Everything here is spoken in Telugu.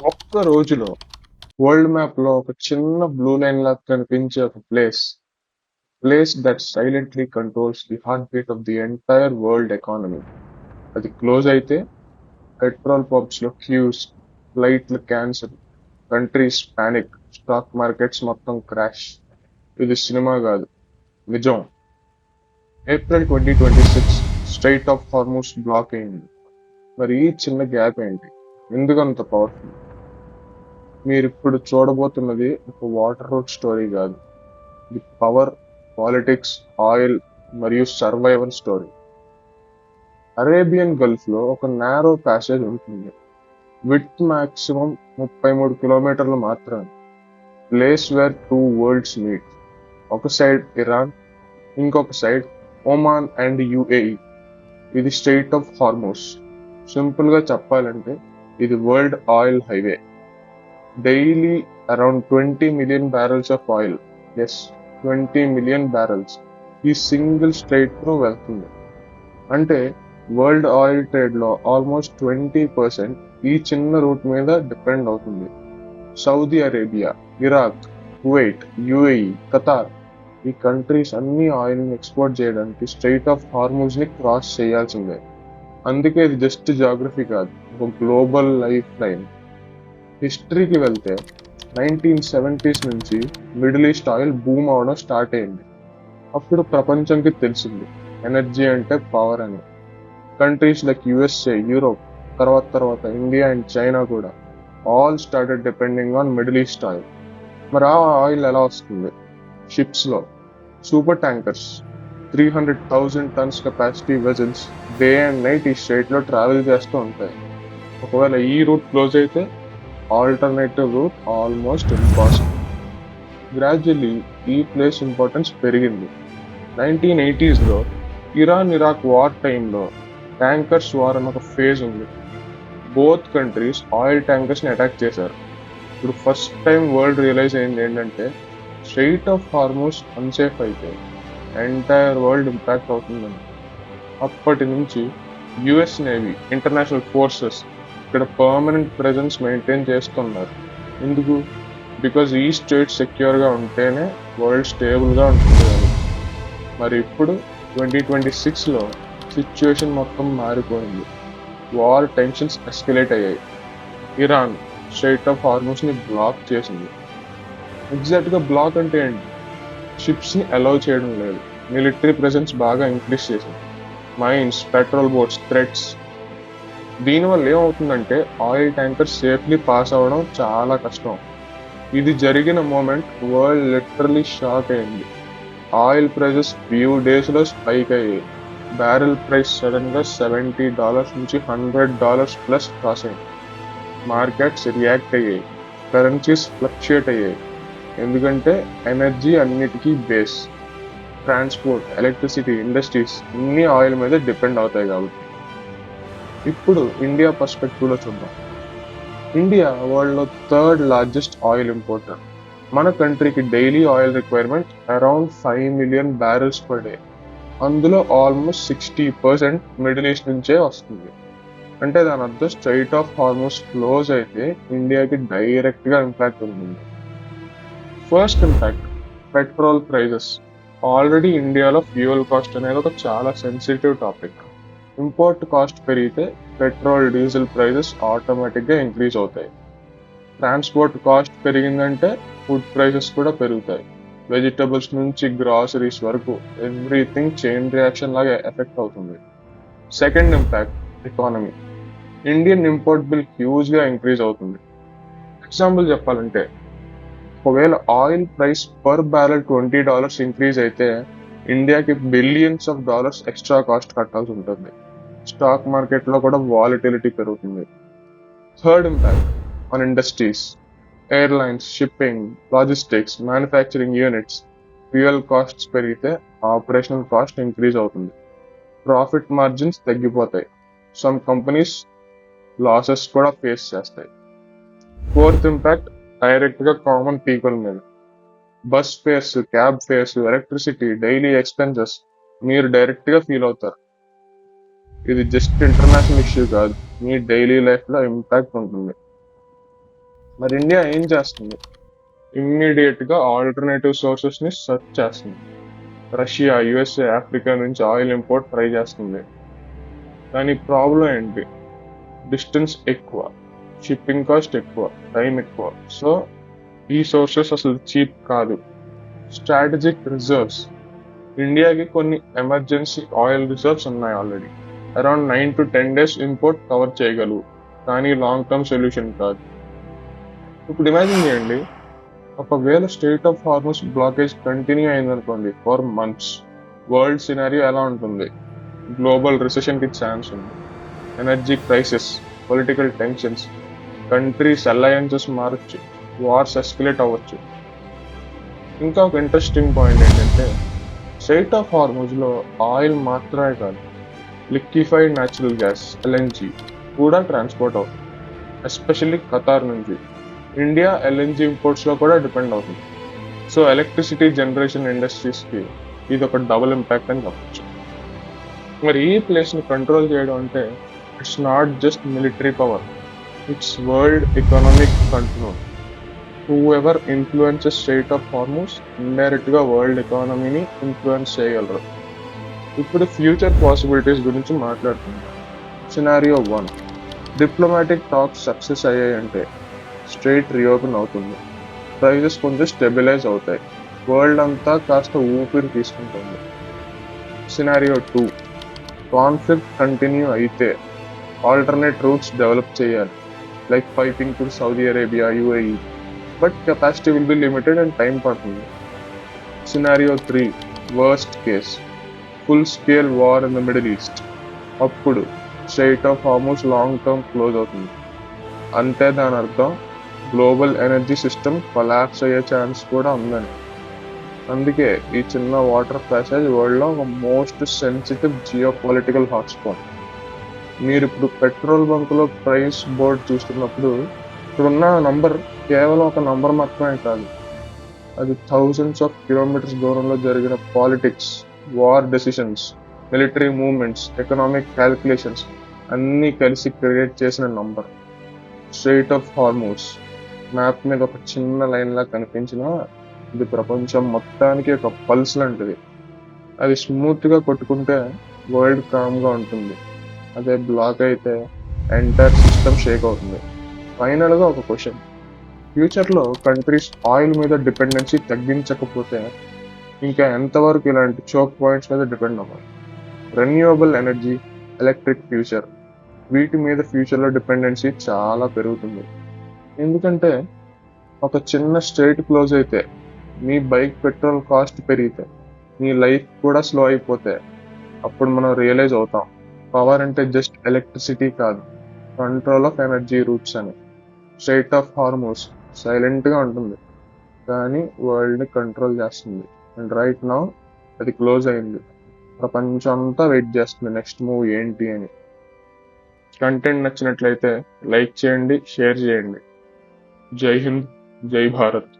ఒక్క రోజులో వరల్డ్ మ్యాప్ లో ఒక చిన్న బ్లూ లైన్ లా కనిపించే ఒక place that silently controls the heart beat of the entire world economy. అది క్లోజ్ అయితే పెట్రోల్ పంప్స్ లో క్యూస్, ఫ్లైట్లు cancel, countries panic, stock markets మొత్తం క్రాష్. ఇది సినిమా కాదు, నిజం. April 2026 strait of Hormuz block అయింది. మరి ఈ చిన్న గ్యాప్ ఏంటి? ఎందుకంత పవర్ఫుల్? మీరిప్పుడు చూడబోతున్నది ఒక వాటర్ రూట్ స్టోరీ కాదు. ఇది పవర్, పాలిటిక్స్, ఆయిల్ మరియు సర్వైవల్ స్టోరీ. అరేబియన్ గల్ఫ్ లో ఒక నారో ప్యాసేజ్ ఉంటుంది. విడ్త్ మాక్సిమం 33 కిలోమీటర్లు మాత్రమే. Place where two worlds meet. ఒక సైడ్ ఇరాన్, ఇంకొక సైడ్ ఒమాన్ అండ్ యుఏఈ. ఇది స్ట్రెయిట్ ఆఫ్ హార్మోస్. సింపుల్ గా చెప్పాలంటే ఇది world oil highway. Daily around 20 million barrels of oil, yes, 20 million barrels ఈ సింగిల్ స్ట్రైట్ త్రూ వెళ్తుంది. అంటే వరల్డ్ ఆయిల్ ట్రేడ్ లో ఆల్మోస్ట్ 20% ఈ చిన్న రూట్ మీద డిపెండ్ అవుతుంది. Saudi Arabia, Iraq, Kuwait, UAE, Qatar, ఈ కంట్రీస్ అన్ని ఆయిల్ ని ఎక్స్పోర్ట్ చేయడానికి స్ట్రైట్ ఆఫ్ హార్మూజ్ ని క్రాస్ చేయాల్సిందే. అందుకే ఇది జస్ట్ జాగ్రఫీ కాదు, ఒక గ్లోబల్ లైఫ్ లైన్. హిస్టరీకి వెళ్తే 1970s నుంచి మిడిల్ ఈస్ట్ ఆయిల్ బూమ్ అవడం స్టార్ట్ అయింది. అప్పుడు ప్రపంచంకి తెలిసింది ఎనర్జీ అంటే పవర్ అని. కంట్రీస్ లైక్ యుఎస్ఏ, యూరోప్, తర్వాత ఇండియా అండ్ చైనా కూడా all started depending on middle east oil. మరి ఆ ఆయిల్ ఎలా వస్తుంది? షిప్స్ లో, super tankers, 300,000 tons capacity vessels day and night ఈ స్ట్రైట్ లో ట్రావెల్ చేస్తూ ఉంటాయి. ఒకవేళ ఈ రూట్ క్లోజ్ అయితే alternative route almost impossible. Gradually ఈ ప్లేస్ ఇంపార్టెన్స్ పెరిగింది. 1980s లో ఇరాన్ ఇరాక్ వార్ టైంలో ట్యాంకర్స్ వార్ అని ఒక ఫేజ్ ఉంది. బోత్ కంట్రీస్ ఆయిల్ ట్యాంకర్స్ ని అటాక్ చేశారు. ఇప్పుడు ఫస్ట్ టైం వరల్డ్ రియలైజ్ అయింది ఏంటంటే స్ట్రెయిట్ ఆఫ్ హార్మోస్ అన్సేఫ్ అయితే ఎంటైర్ వరల్డ్ ఇంపాక్ట్ అవుతుందని. అప్పటి నుంచి యుఎస్ నేవీ, ఇంటర్నేషనల్ ఫోర్సెస్ ఇక్కడ పర్మనెంట్ ప్రెజెన్స్ మెయింటైన్ చేస్తున్నారు. ఎందుకు? బికాజ్ ఈ స్టేట్ సెక్యూర్ గా ఉంటేనే వరల్డ్ స్టేబుల్ గా ఉంటుంది కాబట్టి. మరి ఇప్పుడు 2026లో సిచ్యువేషన్ మొత్తం మారిపోయింది. వార్ టెన్షన్స్ ఎస్కలేట్ అయ్యాయి. ఇరాన్ స్ట్రెయిట్ ఆఫ్ హార్మోస్ ని బ్లాక్ చేసింది. ఎగ్జాక్ట్ గా బ్లాక్ అంటే ఏంటి? షిప్స్ ని అలౌ చేయడం లేదు. మిలిటరీ ప్రెసెన్స్ బాగా ఇంక్రీజ్ చేసింది. Mines, patrol boats, threats. దీనివల్ల ఏమవుతుందంటే ఆయిల్ ట్యాంకర్ సేఫ్లీ పాస్ అవ్వడం చాలా కష్టం. ఇది జరిగిన మూమెంట్ వరల్డ్ లిటరలీ షాక్ అయింది. ఆయిల్ ప్రైజెస్ ఫ్యూ డేస్ లో స్పైక్ అయ్యాయి. బ్యారెల్ ప్రైస్ సడన్ గా $70 నుంచి $100 ప్లస్ క్రాస్ అయింది. మార్కెట్స్ రియాక్ట్ అయ్యాయి, కరెన్సీస్ ఫ్లక్చుయేట్ అయ్యాయి. ఎందుకంటే ఎనర్జీ అన్నిటికీ బేస్. ట్రాన్స్పోర్ట్, ఎలక్ట్రిసిటీ, ఇండస్ట్రీస్ అన్ని ఆయిల్ మీద డిపెండ్ అవుతాయి కాబట్టి. ఇప్పుడు ఇండియా పర్స్పెక్టివ్ లో చూద్దాం. ఇండియా వరల్డ్ లో థర్డ్ లార్జెస్ట్ ఆయిల్ ఇంపోర్టర్. మన కంట్రీకి daily oil requirement around 5 million barrels per day. అందులో ఆల్మోస్ట్ 60% మిడిల్ ఈస్ట్ నుంచే వస్తుంది. అంటే దాని అర్థం స్ట్రైట్ ఆఫ్ హార్మోస్ క్లోజ్ అయితే ఇండియాకి డైరెక్ట్ గా ఇంపాక్ట్ ఉంటుంది. First impact, petrol prices. Already ఇండియాలో ఫ్యూయల్ కాస్ట్ అనేది ఒక చాలా సెన్సిటివ్ టాపిక్. ఇంపోర్ట్ కాస్ట్ పెరిగితే పెట్రోల్, డీజిల్ ప్రైజెస్ ఆటోమేటిక్ గా ఇంక్రీజ్ అవుతాయి. ట్రాన్స్పోర్ట్ కాస్ట్ పెరిగిందంటే ఫుడ్ ప్రైసెస్ కూడా పెరుగుతాయి. వెజిటబుల్స్ నుంచి గ్రాసరీస్ వరకు ఎవ్రీథింగ్ చైన్ రియాక్షన్ లాగా ఎఫెక్ట్ అవుతుంది. Second impact, economy. Indian import bill huge గా ఇంక్రీజ్ అవుతుంది. ఎగ్జాంపుల్ చెప్పాలంటే ఒకవేళ oil price per barrel $20 increase అయితే ఇండియాకి billions of dollars extra cost కట్టాల్సి ఉంటుంది. స్టాక్ మార్కెట్ లో కూడా వాలిటిలిటీ పెరుగుతుంది. Third impact on industries, airlines, shipping, logistics, manufacturing units. Fuel costs పెరిగితే ఆపరేషనల్ కాస్ట్ ఇంక్రీజ్ అవుతుంది. ప్రాఫిట్ మార్జిన్స్ తగ్గిపోతాయి. సమ్ కంపెనీస్ లాసెస్ కూడా ఫేస్ చేస్తాయి. ఫోర్త్ ఇంపాక్ట్ డైరెక్ట్ గా కామన్ పీపుల్ మీద. Bus fares, cab fares, electricity, daily expenses మీరు డైరెక్ట్ గా ఫీల్ అవుతారు. ఇది జస్ట్ ఇంటర్నేషనల్ ఇష్యూ కాదు, మీ డైలీ లైఫ్ లో ఇంపాక్ట్ ఉంటుంది. మరి ఇండియా ఏం చేస్తుంది? ఇమ్మీడియట్ గా ఆల్టర్నేటివ్ సోర్సెస్ ని సెర్చ్ చేస్తుంది. రష్యా, యుఎస్ఏ, ఆఫ్రికా నుంచి ఆయిల్ ఇంపోర్ట్ ట్రై చేస్తుంది. దాని ప్రాబ్లం ఏంటి? డిస్టెన్స్ ఎక్కువ, షిప్పింగ్ కాస్ట్ ఎక్కువ, టైం ఎక్కువ. సో ఈ సోర్సెస్ అసలు చీప్ కాదు. Strategic reserves. ఇండియాకి కొన్ని ఎమర్జెన్సీ ఆయిల్ రిజర్వ్స్ ఉన్నాయి already. Around 9 to 10 days import cover చేయగలవు, కానీ లాంగ్ టర్మ్ సొల్యూషన్ కాదు. ఇప్పుడు ఇమాజిన్ చేయండి, ఒకవేళ strait of Hormuz blockage continue అయిందనుకోండి ఫర్ మంత్స్, వరల్డ్ సినారియో ఎలా ఉంటుంది? గ్లోబల్ రిసెషన్ కి ఛాన్స్ ఉంది. Energy crisis, political tensions, countries alliances మారచ్చు, వార్స్ ఎస్కలేట్ అవ్వచ్చు. ఇంకా ఒక ఇంట్రెస్టింగ్ పాయింట్ ఏంటంటే, స్ట్రెయిట్ ఆఫ్ హార్మోజ్ లో ఆయిల్ మాత్రమే కాదు, లిక్విఫైడ్ న్యాచురల్ గ్యాస్ ఎల్ఎన్జి కూడా ట్రాన్స్పోర్ట్ అవుతుంది, ఎస్పెషల్లీ ఖతార్ నుంచి. ఇండియా ఎల్ఎన్జి ఇంపోర్ట్స్ లో కూడా డిపెండ్ అవుతుంది. సో ఎలక్ట్రిసిటీ జనరేషన్ ఇండస్ట్రీస్ కి ఇది ఒక డబుల్ ఇంపాక్ట్ అని చెప్పచ్చు. మరి ఈ ప్లేస్ ని కంట్రోల్ చేయడం అంటే it's not just military power, it's world economic control. Whoever influences strait of Hormuz indirect గా వరల్డ్ ఎకానమీని ఇన్ఫ్లుయెన్స్ చేయగలరు. ఇప్పుడు ఫ్యూచర్ పాసిబిలిటీస్ గురించి మాట్లాడుతున్నాం. సినారియో 1, డిప్లొమాటిక్ టాక్స్ సక్సెస్ అయ్యాయంటే స్ట్రైట్ రీఓపెన్ అవుతుంది, ప్రైజెస్ కొంచెం స్టెబిలైజ్ అవుతాయి, వరల్డ్ అంతా కాస్త ఊపిరి తీసుకుంటుంది. సినారియో 2, కాన్ఫ్లిక్ట్ కంటిన్యూ అయితే ఆల్టర్నేట్ రూట్స్ డెవలప్ చేయాలి, like piping to Saudi Arabia, UAE, but capacity will be limited and time పడుతుంది. Scenario 3, worst case, full scale war in the Middle East. అప్పుడు strait of Hormuz long term close అవుతుంది. అంటే దాని అర్థం గ్లోబల్ ఎనర్జీ సిస్టమ్ కొలాప్స్ అయ్యే ఛాన్స్ కూడా ఉందని. అందుకే ఈ చిన్న వాటర్ ప్యాసేజ్ వరల్డ్ లో ఒక most sensitive geo political hotspot. మీరు ఇప్పుడు పెట్రోల్ బంక్ లో ప్రైస్ బోర్డ్ చూస్తున్నప్పుడు ఇప్పుడున్న నంబర్ కేవలం ఒక నంబర్ మాత్రమే కాదు, అది థౌజండ్స్ ఆఫ్ కిలోమీటర్స్ దూరంలో జరిగిన politics, war decisions, military movements, economic calculations అన్నీ కలిసి క్రియేట్ చేసిన నంబర్. స్ట్రెయిట్ ఆఫ్ హార్మోస్ మ్యాప్ మీద ఒక చిన్న లైన్ లా కనిపించినా ఇది ప్రపంచం మొత్తానికి ఒక పల్స్ లాంటిది. అది స్మూత్ గా కొట్టుకుంటే వరల్డ్ కామ్ గా ఉంటుంది, అదే బ్లాక్ అయితే ఎంటైర్ సిస్టమ్ షేక్ అవుతుంది. ఫైనల్ గా ఒక క్వశ్చన్, ఫ్యూచర్ లో కంట్రీస్ ఆయిల్ మీద డిపెండెన్సీ తగ్గించకపోతే ఇంకా ఎంతవరకు ఇలాంటి చోక్ పాయింట్స్ మీద డిపెండ్ అవ్వాలి? రెన్యూవబుల్ ఎనర్జీ, ఎలక్ట్రిక్ ఫ్యూచర్, వీటి మీద ఫ్యూచర్ లో డిపెండెన్సీ చాలా పెరుగుతుంది. ఎందుకంటే ఒక చిన్న స్ట్రైట్ క్లోజ్ అయితే, మీ బైక్ పెట్రోల్ కాస్ట్ పెరిగితే, మీ లైఫ్ కూడా స్లో అయిపోతే, అప్పుడు మనం రియలైజ్ అవుతాం పవర్ అంటే జస్ట్ ఎలక్ట్రిసిటీ కాదు, కంట్రోల్ ఆఫ్ ఎనర్జీ రూట్స్ అని. స్ట్రెయిట్ ఆఫ్ హార్మోస్ సైలెంట్ గా ఉంటుంది, కానీ వరల్డ్ ని కంట్రోల్ చేస్తుంది. అండ్ రైట్ నౌ అది క్లోజ్ అయింది. ప్రపంచం అంతా వెయిట్ చేస్తుంది నెక్స్ట్ మూవ్ ఏంటి అని. కంటెంట్ నచ్చినట్లయితే లైక్ చేయండి, షేర్ చేయండి. జై హింద్, జై భారత్.